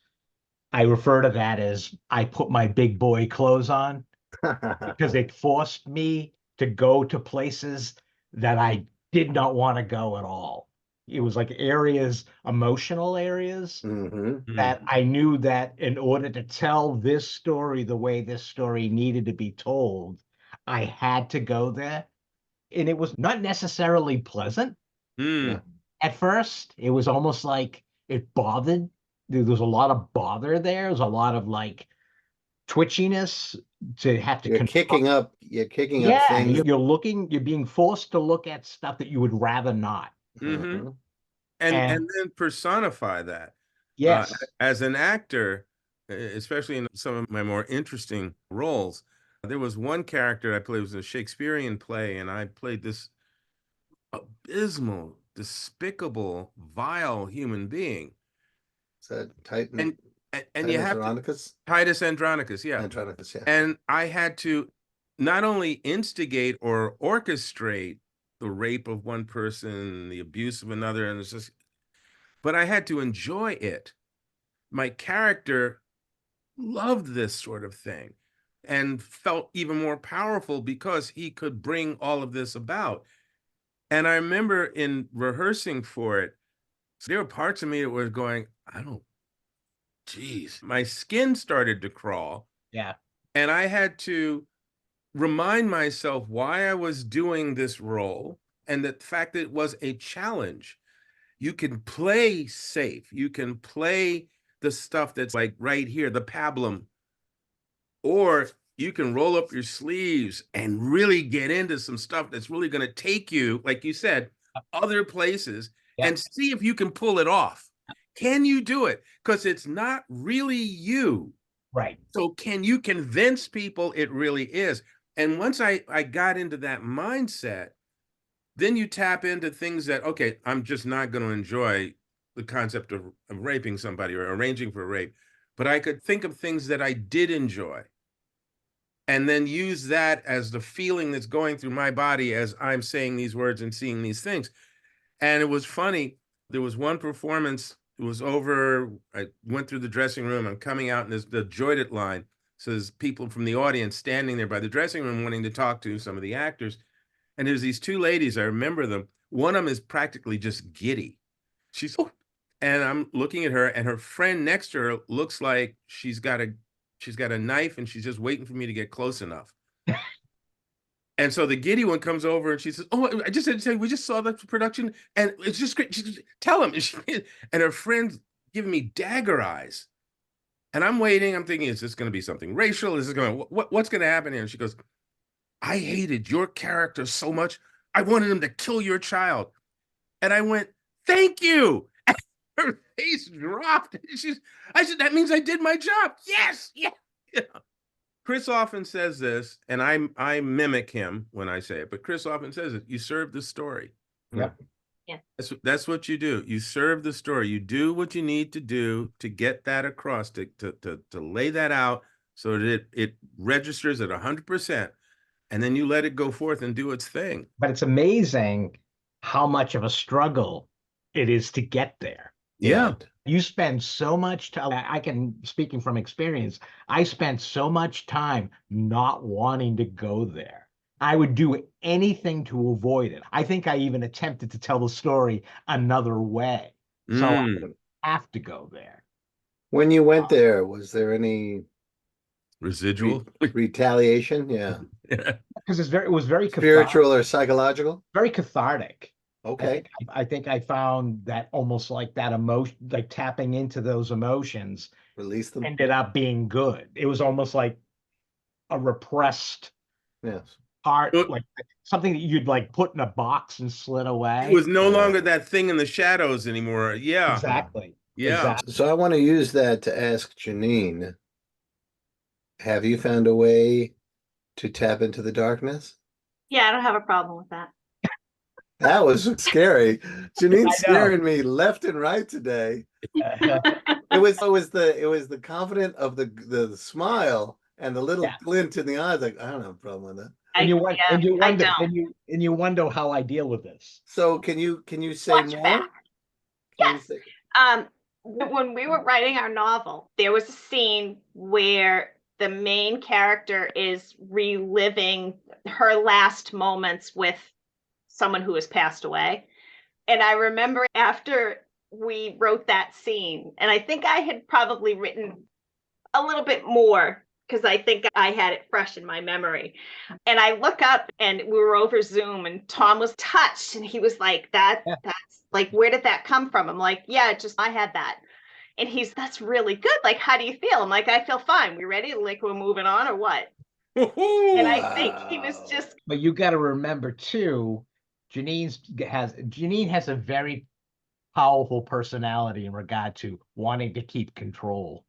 I refer to that as I put my big boy clothes on because it forced me to go to places that I did not want to go at all. It was like emotional areas that I knew that in order to tell this story the way this story needed to be told, I had to go there. And it was not necessarily pleasant. At first, it was almost like it bothered. There was a lot of bother there. There's a lot of like twitchiness to have to. You're kicking up things. You're being forced to look at stuff that you would rather not. And then personify that. Yes. As an actor, especially in some of my more interesting roles, there was one character I played, it was a Shakespearean play, and I played this abysmal, despicable, vile human being. Is that Titan? And you have Titus Andronicus, yeah. Andronicus, yeah. And I had to not only instigate or orchestrate the rape of one person, the abuse of another, and it's just, but I had to enjoy it. My character loved this sort of thing and felt even more powerful because he could bring all of this about. And I remember in rehearsing for it, there were parts of me that were going, geez, my skin started to crawl. Yeah. And I had to remind myself why I was doing this role and the fact that it was a challenge. You can play safe. You can play the stuff that's like right here, the pablum, or you can roll up your sleeves and really get into some stuff that's really going to take you, like you said, other places and see if you can pull it off. Can you do it? Because it's not really you. Right. So can you convince people it really is? And once I got into that mindset, then you tap into things that, okay, I'm just not going to enjoy the concept of raping somebody or arranging for a rape, but I could think of things that I did enjoy and then use that as the feeling that's going through my body as I'm saying these words and seeing these things. And it was funny. There was one performance, it was over, I went through the dressing room, I'm coming out, and there's the jointed line. So there's people from the audience standing there by the dressing room wanting to talk to some of the actors. And there's these two ladies, I remember them. One of them is practically just giddy. She's, And I'm looking at her, and her friend next to her looks like she's got a knife, and she's just waiting for me to get close enough. And so the giddy one comes over and she says, "Oh, I just had to tell you, we just saw the production and it's just great." She goes, "Tell him." And her friend's giving me dagger eyes. And I'm waiting. I'm thinking, is this going to be something racial? Is this going to, what's going to happen here? And she goes, "I hated your character so much. I wanted him to kill your child." And I went, "Thank you." And her face dropped. I said, "That means I did my job." Yes. Yeah. Yeah. Chris often says this, and I mimic him when I say it, but Chris often says it. You serve the story. Yep. Yeah. That's what you do. You serve the story. You do what you need to do to get that across, to lay that out so that it registers at 100%, and then you let it go forth and do its thing. But it's amazing how much of a struggle it is to get there. Yeah. You spend so much time. I can, speaking from experience, I spent so much time not wanting to go there. I would do anything to avoid it. I think I even attempted to tell the story another way. So I didn't have to go there. When you went there, was there any Residual. retaliation? Yeah. Because it was very Spiritual or psychological? very cathartic. Okay. I think I found that almost like that emotion, like tapping into those emotions, Release them. ended up being good. It was almost like a repressed Yes. part, like something that you'd like put in a box and slid away. It was no longer that thing in the shadows anymore. Yeah. Exactly. Yeah. Exactly. So I want to use that to ask Jeannine, have you found a way to tap into the darkness? Yeah, I don't have a problem with that. That was scary. Jeannine's scaring me left and right today. It was the confident of the smile and the little glint in the eyes. Like, I don't have a problem with that. And you wonder how I deal with this. So can you say Watch more? back. Yes. When we were writing our novel, there was a scene where the main character is reliving her last moments with someone who has passed away. And I remember after we wrote that scene, and I think I had probably written a little bit more because I think I had it fresh in my memory. And I look up and we were over Zoom and Tom was touched and he was like, that's like, where did that come from? I'm like, yeah, I had that. And that's really good. Like, how do you feel? I'm like, I feel fine. We ready? Like, we're moving on or what? And I think he was just. But you got to remember too, Jeannine has a very powerful personality in regard to wanting to keep control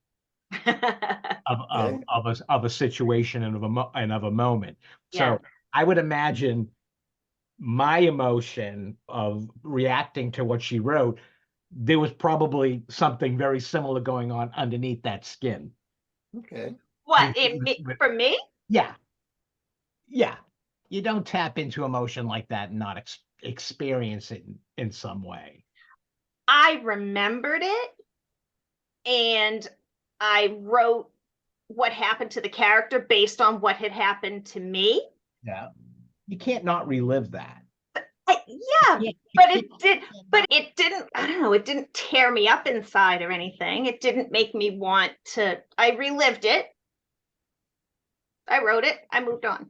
of a situation and of a moment. So I would imagine my emotion of reacting to what she wrote, there was probably something very similar going on underneath that skin. Okay. What, for me? Yeah. Yeah. You don't tap into emotion like that and not experience it in some way. I remembered it and I wrote what happened to the character based on what had happened to me. Yeah. You can't not relive that. But it didn't, I don't know, it didn't tear me up inside or anything. It didn't make me want to, I relived it. I wrote it. I moved on.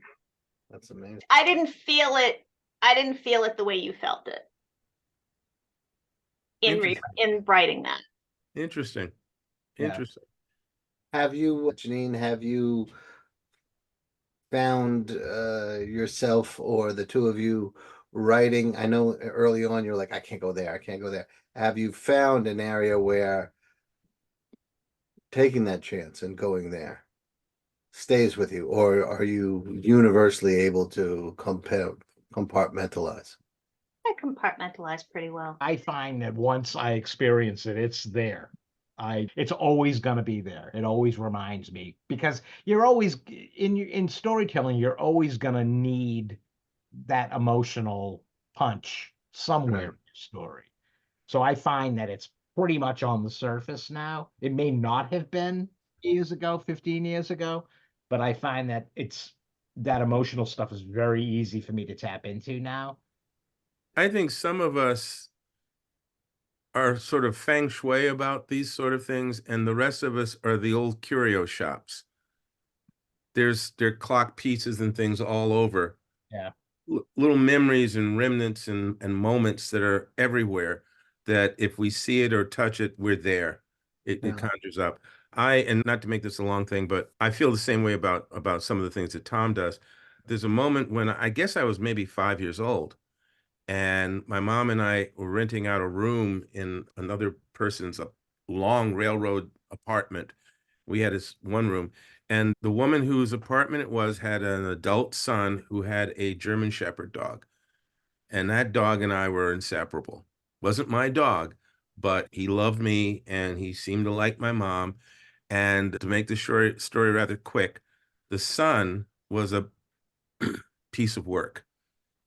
That's amazing. I didn't feel it the way you felt it in writing that. Interesting. Have you, Jeannine, found yourself or the two of you writing? I know early on you're like, I can't go there. Have you found an area where taking that chance and going there stays with you, or are you universally able to compartmentalize? I compartmentalize pretty well. I find that once I experience it, it's there. It's always going to be there. It always reminds me, because you're always in storytelling, you're always going to need that emotional punch somewhere in your story. So I find that it's pretty much on the surface now. It may not have been 15 years ago, but I find that that emotional stuff is very easy for me to tap into now. I think some of us are sort of feng shui about these sort of things, and the rest of us are the old curio shops. There are clock pieces and things all over. Yeah. Little memories and remnants and moments that are everywhere, that if we see it or touch it, we're there. It conjures up. And not to make this a long thing, but I feel the same way about some of the things that Tom does. There's a moment when I guess I was maybe 5 years old, and my mom and I were renting out a room in another person's long railroad apartment. We had this one room, and the woman whose apartment it was had an adult son who had a German Shepherd dog. And that dog and I were inseparable. Wasn't my dog, but he loved me and he seemed to like my mom. And to make the story rather quick, the son was a piece of work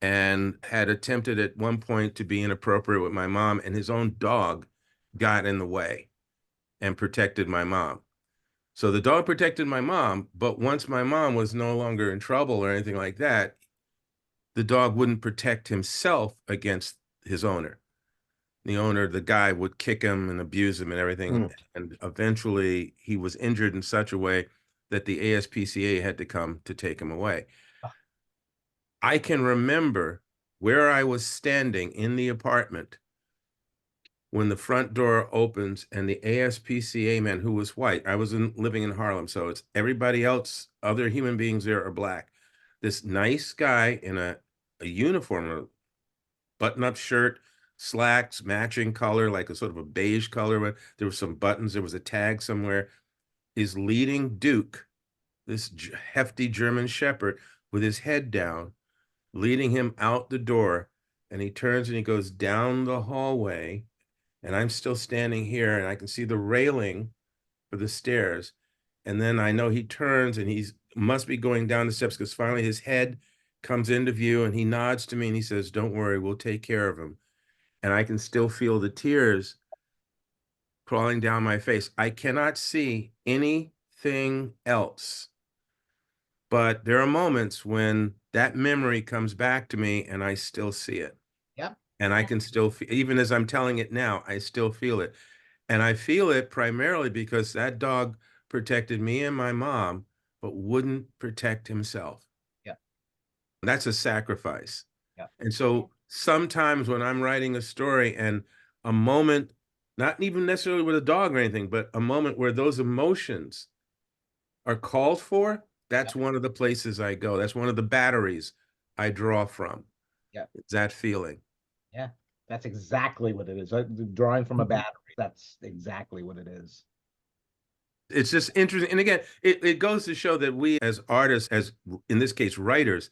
and had attempted at one point to be inappropriate with my mom, and his own dog got in the way and protected my mom. So the dog protected my mom, but once my mom was no longer in trouble or anything like that, the dog wouldn't protect himself against his owner. The owner, the guy, would kick him and abuse him and everything. And eventually he was injured in such a way that the ASPCA had to come to take him away. I can remember where I was standing in the apartment when the front door opens and the ASPCA man, who was white, I was living in Harlem, so it's everybody else, other human beings there are black. This nice guy in a uniform, a button-up shirt, slacks, matching color, like a sort of a beige color. There were some buttons, there was a tag somewhere, is leading Duke, this hefty German Shepherd, with his head down, leading him out the door. And he turns and he goes down the hallway, and I'm still standing here, and I can see the railing for the stairs. And then I know he turns and he must be going down the steps, because finally his head comes into view and he nods to me and he says, "Don't worry, we'll take care of him." And I can still feel the tears crawling down my face. I cannot see anything else. But there are moments when that memory comes back to me and I still see it. Yep. And I can still feel, even as I'm telling it now, I still feel it. And I feel it primarily because that dog protected me and my mom, but wouldn't protect himself. Yeah. That's a sacrifice. Yeah. And so sometimes when I'm writing a story and a moment, not even necessarily with a dog or anything, but a moment where those emotions are called for, that's one of the places I go. That's one of the batteries I draw from. Yeah. It's that feeling. Yeah. That's exactly what it is. Drawing from a battery. That's exactly what it is. It's just interesting. And again, it goes to show that we as artists, as in this case, writers,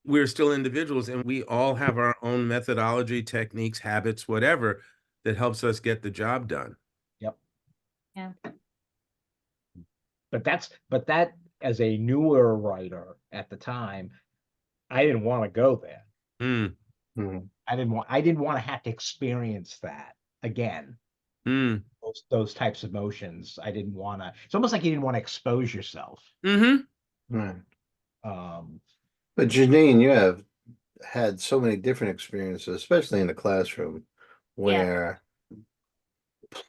we're still individuals and we all have our own methodology, techniques, habits, whatever, that helps us get the job done. Yep. Yeah. But that as a newer writer at the time, I didn't want to go there. Mm. I didn't want to have to experience that again. Those types of emotions. I didn't want to. It's almost like you didn't want to expose yourself. Right. But Jeannine, you have had so many different experiences, especially in the classroom, where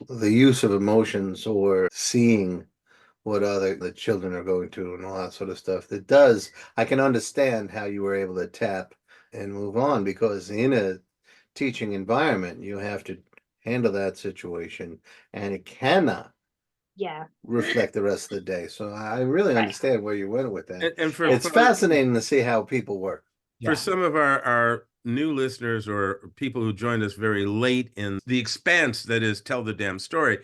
the use of emotions or seeing what the children are going through and all that sort of stuff. I can understand how you were able to tap and move on, because in a teaching environment, you have to handle that situation and it cannot reflect the rest of the day. So I really understand where you went with that. And it's fascinating to see how people work. For some of our new listeners or people who joined us very late in the expanse that is Tell the Damn Story.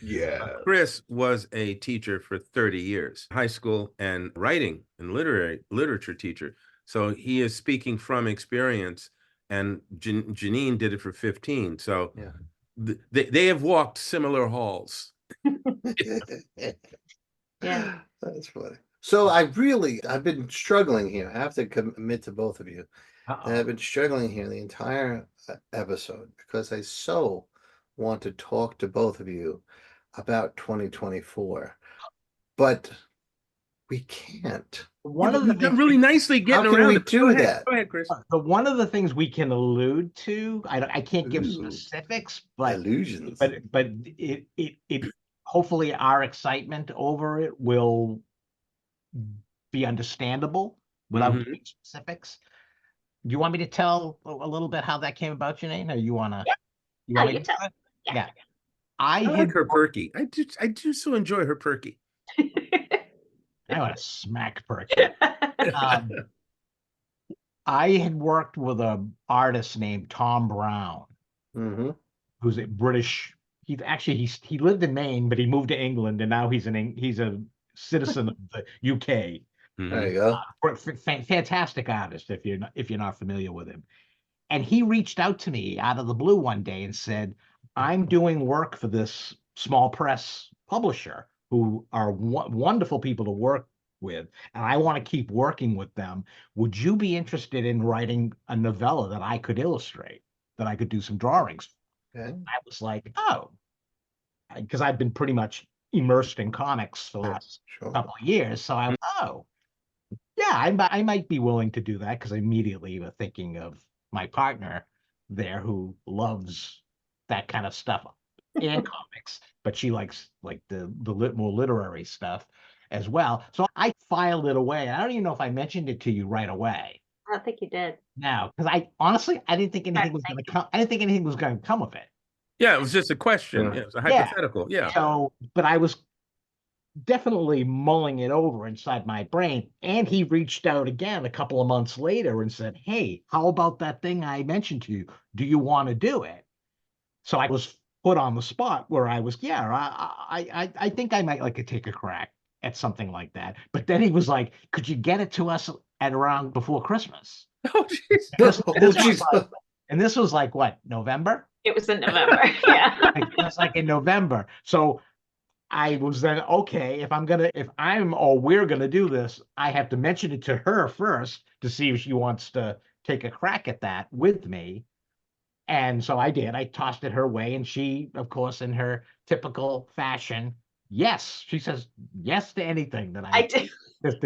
Chris was a teacher for 30 years, high school and writing and literature teacher. So he is speaking from experience, and Jeannine did it for 15. So they have walked similar halls. Yeah. That's funny. So I've been struggling here. I have to commit to both of you. I've been struggling here the entire episode because I so want to talk to both of you about 2024. But We can't. One Yeah, of the you've done things really nicely getting How can around we it. do Go ahead. that? Go ahead, Chris. one of the things we can allude to, I can't give Ooh. specifics, but Illusions. it hopefully our excitement over it will be understandable without Mhm. giving specifics. Do you want me to tell a little bit how that came about, Jeannine, or you want to? Yeah. You Oh, want me you to tell. do it? Yeah. Yeah. I I like had her perky. I do so enjoy her perky. I want to smack Perky. Um, I had worked with an artist named Tom Brown, Mm-hmm. who's a British. He lived in Maine, but he moved to England, and now he's a citizen of the UK. There you Mhm. go. Fantastic artist if you're not familiar with him. And he reached out to me out of the blue one day and said, "I'm doing work for this small press publisher who are wonderful people to work with, and I want to keep working with them. Would you be interested in writing a novella that I could illustrate, that I could do some drawings?" Okay. I was like, "Oh," because I've been pretty much immersed in comics for the last Sure. couple of years. So I was, oh, yeah, I might be willing to do that, because I immediately was thinking of my partner there who loves that kind of stuff and comics, but she likes like the more literary stuff as well. So I filed it away. I don't even know if I mentioned it to you right away. I don't think you did. No, because I didn't think anything was going to come. I didn't think anything was going to come of it. Yeah, it was just a question. Yeah. Yeah, it was a Yeah. hypothetical. Yeah. So, but I was definitely mulling it over inside my brain. And he reached out again a couple of months later and said, "Hey, how about that thing I mentioned to you? Do you want to do it?" So I was put on the spot where I was, yeah, I think I might like to take a crack at something like that. But then he was like, "Could you get it to us at around before Christmas?" Oh, jeez. And this was like what, November? It was in November. Yeah. It's like in November. So I was then, okay, if I'm or we're gonna do this, I have to mention it to her first to see if she wants to take a crack at that with me. And so I did. I tossed it her way, and she, of course, in her typical fashion, yes, she says yes to anything that I did.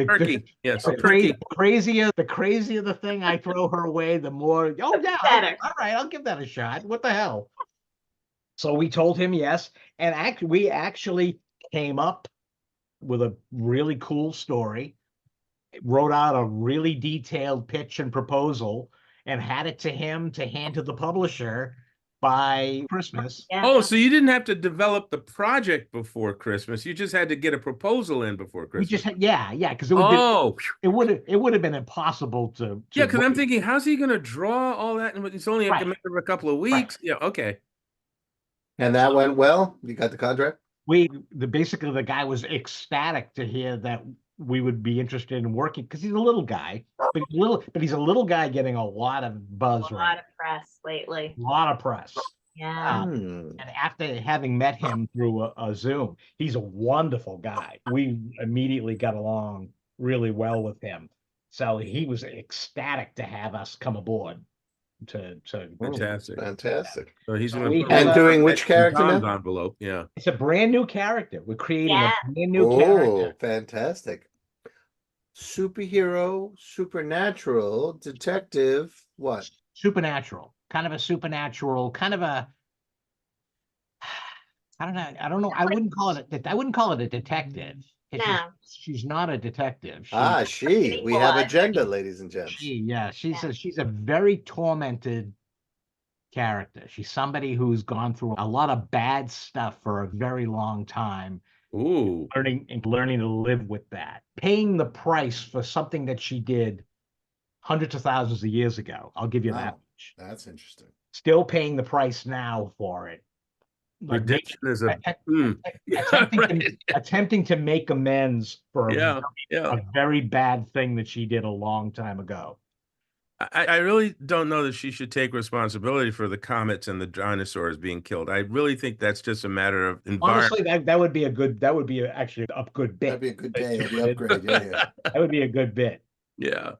Perky. Yeah, so perky. the crazier the thing I throw her way, the more, oh yeah, Better. all right, I'll give that a shot. What the hell? So we told him yes, and we actually came up with a really cool story, wrote out a really detailed pitch and proposal, and had it to him to hand to the publisher by Christmas. Yeah. Oh, so you didn't have to develop the project before Christmas. You just had to get a proposal in before We Christmas. just had, yeah, because Oh, it would have been impossible to yeah, because I'm thinking, how's he going to draw all that? And it's only a Right. matter of a couple of weeks. Yeah, okay. And that went well. You got the contract. basically the guy was ecstatic to hear that we would be interested in working, because he's a little guy, but he's a little guy getting a lot of buzz, A right? lot of press lately. A lot of press. Yeah. And after having met him through a Zoom, he's a wonderful guy. We immediately got along really well with him. So he was ecstatic to have us come aboard to Fantastic. Fantastic. So he's going We to have And doing which character Tom's now? envelope. Yeah. It's a brand new character. We're creating Yeah. a brand new Oh, character. fantastic. Superhero, supernatural, detective, what? Supernatural. Kind of a supernatural, kind of a I don't know. I wouldn't call it a detective. No. She's not a detective. She. We have agenda, ladies and gents. She's a very tormented character. She's somebody who's gone through a lot of bad stuff for a very long time, Ooh. learning to live with that, paying the price for something that she did hundreds of thousands of years ago. I'll give you that Wow. much. That's interesting. Still paying the price now for it. Like Redemption is a attempting to make amends for yeah. a very bad thing that she did a long time ago. I really don't know that she should take responsibility for the comets and the dinosaurs being killed. I really think that's just a matter of environment. Honestly, that would be actually a good bit. That'd be a good day of the upgrade. Yeah. That would be a good bit. Yeah.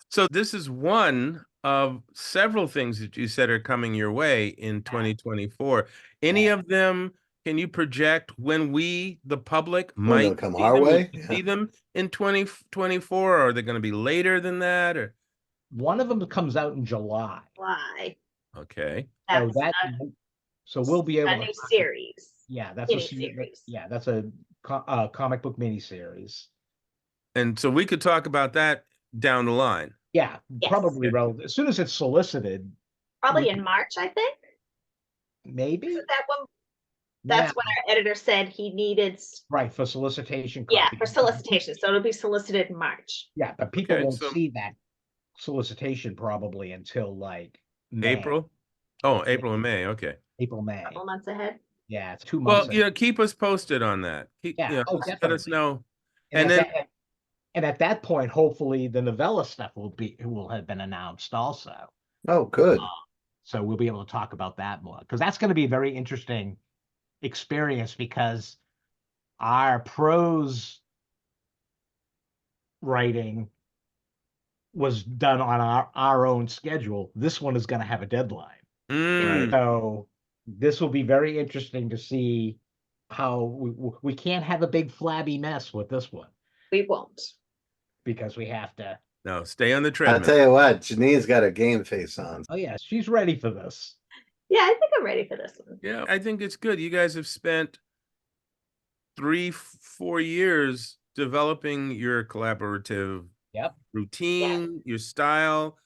So this is one of several things that you said are coming your way in 2024. Any of them Can you project when we, the public, When might they'll come see our them? Will way? we see them in 2024, or are they going to be later than that? Or One of them comes out in July. Why? okay, So That's that, so we'll be able a to. new series. Yeah, that's a Mini-series. yeah, that's a comic book miniseries. and so we could talk about that down the line. Yeah, Yes. probably Okay. relevant. As soon as it's solicited, Probably in March, I think. maybe. Isn't that one? That's when our editor said he needed, Right, for solicitation. yeah, copy. for solicitation. So it'll be solicited in March. Yeah, but people Okay, won't so- see that solicitation probably until like May. April? Oh, April and May. Okay. April, May. A couple months ahead. Yeah, it's 2 months. Well, keep us posted on that. Yeah, oh, Let us definitely. know. and and at then- that, and at that point, hopefully the novella stuff will have been announced also. Oh, good. So we'll be able to talk about that more, because that's going to be a very interesting experience, because our prose writing was done on our own schedule. This one is going to have a deadline. Mm, So this will be very interesting to see how we can't have a big flabby mess with this one, We won't. because we have to. no, stay on the I'll treadmill. tell you what, Jeannine's got a game face on. Oh yeah, she's ready for this. Yeah, I think I'm ready for this one. Yeah, I think it's good. You guys have spent 3-4 years developing your collaborative Yep. routine, your style,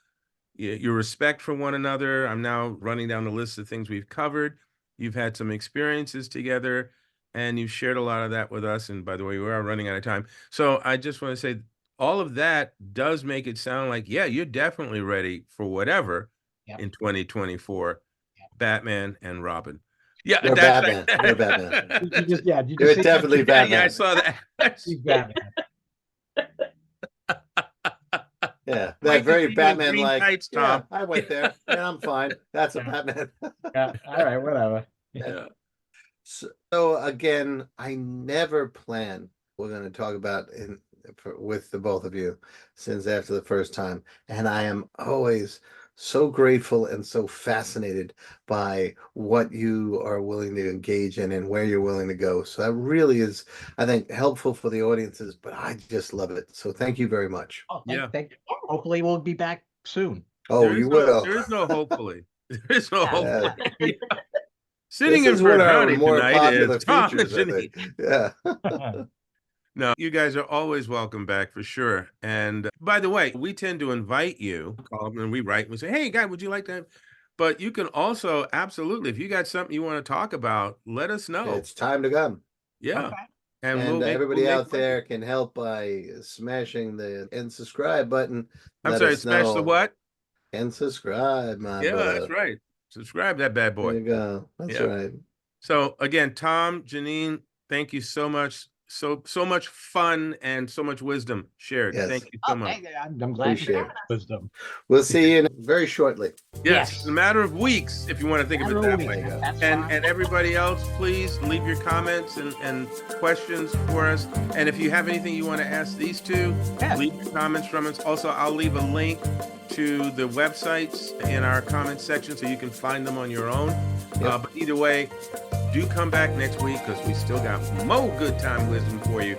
your respect for one another. I'm now running down the list of things we've covered. You've had some experiences together, and you've shared a lot of that with us. And by the way, we are running out of time. So I just want to say all of that does make it sound like, yeah, you're definitely ready for whatever Yep. in 2024, Batman and Robin. Yeah, You're that's Batman. You're Batman. You just, yeah, you You're just see- definitely yeah, Batman. I saw that. she's Batman. Yeah, Like that to very see you in Batman green like. tights, Yeah, Tom. I went there, and I'm fine. That's a Batman. Yeah, all right, whatever. Yeah. So again, I never plan. We're going to talk about with the both of you since after the first time, and I am always so grateful and so fascinated by what you are willing to engage in and where you're willing to go. So that really is, I think, helpful for the audiences. But I just love it. So thank you very much. Oh, Yeah. Hopefully we'll be back soon. Oh, There is you no- will. There is no hopefully. There is no Yeah. hopefully. Sitting This in is one front of of our Johnny more tonight popular is Tom and features, I Jeannine. think. Yeah. No, you guys are always welcome back for sure. And by the way, we tend to invite you, call them and we write and we say, hey, guy, would you like to? But you can also absolutely, if you got something you want to talk about, let us know. It's time to come. Yeah. Okay. And, And everybody we'll out there can help by smashing the and subscribe button. I'm Let sorry, us smash the know. what? And subscribe, my Yeah, brother. that's right. Subscribe that bad There boy. you go. That's Yeah. right. So again, Tom, Jeannine, thank you so much. So much fun and so much wisdom shared. Yes. Thank you so much. Okay, I'm glad Appreciate you it. have wisdom. We'll see you very shortly. Yes, Yes. in a matter of weeks, if you want to think of it that way. That's And fine. everybody else, please leave your comments and questions for us. And if you have anything you want to ask these two, Yeah. leave your comments from us. Also, I'll leave a link to the websites in our comment section so you can find them on your own. Yep. But either way, do come back next week because we still got more good time wisdom for you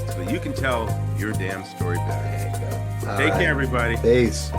so you can tell your damn story better. There you go. All Take right. care, everybody. Peace.